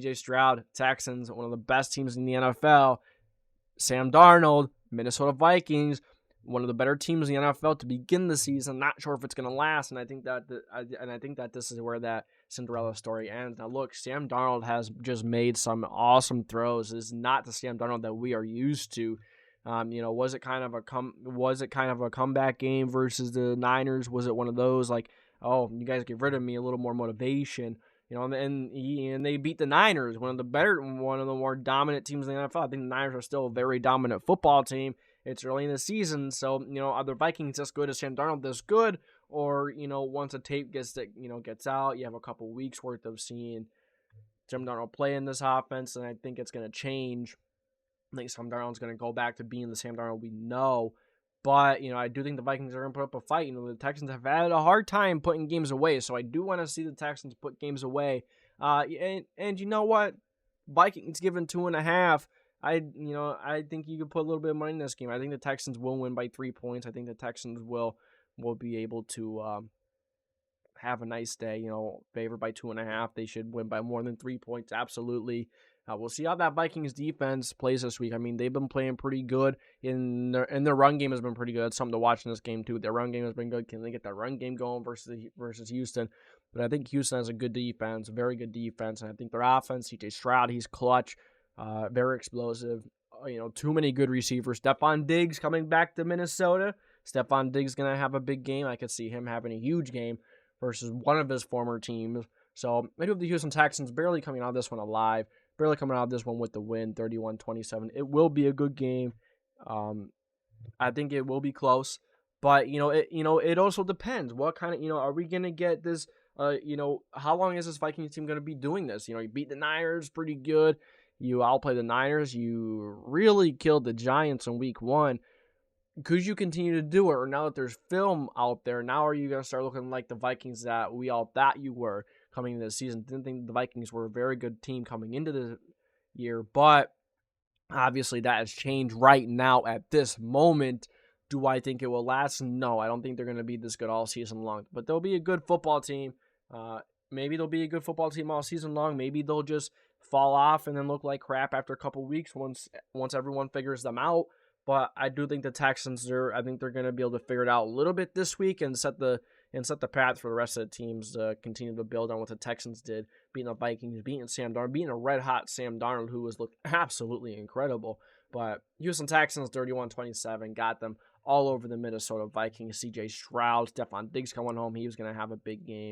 CJ Stroud, Texans, one of the best teams in the NFL. Sam Darnold, Minnesota Vikings, one of the better teams in the NFL to begin the season. Not sure if it's going to last, and I think that this is where that Cinderella story ends. Now, look, Sam Darnold has just made some awesome throws. This is not the Sam Darnold that we are used to. Was it kind of a comeback game versus the Niners? Was it one of those like, oh, you guys get rid of me, a little more motivation? And they beat the Niners, one of the more dominant teams in the NFL. I think the Niners are still a very dominant football team. It's early in the season, so are the Vikings as good as Sam Darnold this good, or once a tape gets out, you have a couple weeks worth of seeing Sam Darnold play in this offense, and I think it's going to change. I think Sam Darnold's going to go back to being the Sam Darnold we know. But, I do think the Vikings are going to put up a fight. The Texans have had a hard time putting games away, so I do want to see the Texans put games away. And you know what? Vikings given 2.5. I think you could put a little bit of money in this game. I think the Texans will win by 3 points. I think the Texans will be able to have a nice day. Favored by 2.5. They should win by more than 3 points. Absolutely. We'll see how that Vikings defense plays this week. I mean, they've been playing pretty good, and their run game has been pretty good. It's something to watch in this game, too. Their run game has been good. Can they get that run game going versus Houston? But I think Houston has a good defense, a very good defense, and I think their offense, CJ Stroud, he's clutch, very explosive. Too many good receivers. Stephon Diggs coming back to Minnesota. Stephon Diggs going to have a big game. I could see him having a huge game versus one of his former teams. So I do have the Houston Texans barely coming out of this one alive. Barely coming out of this one with the win, 31-27. It will be a good game. I think it will be close, but it also depends. What kind of are we gonna get this? How long is this Vikings team gonna be doing this? You beat the Niners pretty good. You outplay the Niners. You really killed the Giants in Week 1. Could you continue to do it, or now that there's film out there, now are you gonna start looking like the Vikings that we all thought you were coming into the season? Didn't think the Vikings were a very good team coming into the year, but obviously that has changed right now at this moment. Do I think it will last? No, I don't think they're going to be this good all season long, but they'll be a good football team. Maybe they'll be a good football team all season long. Maybe they'll just fall off and then look like crap after a couple weeks once everyone figures them out. But I do think the Texans I think they're going to be able to figure it out a little bit this week and set the path for the rest of the teams to continue to build on what the Texans did, beating the Vikings, beating Sam Darnold, beating a red-hot Sam Darnold who has looked absolutely incredible. But Houston Texans, 31-27, got them all over the Minnesota Vikings. CJ Stroud, Stephon Diggs coming home. He was going to have a big game.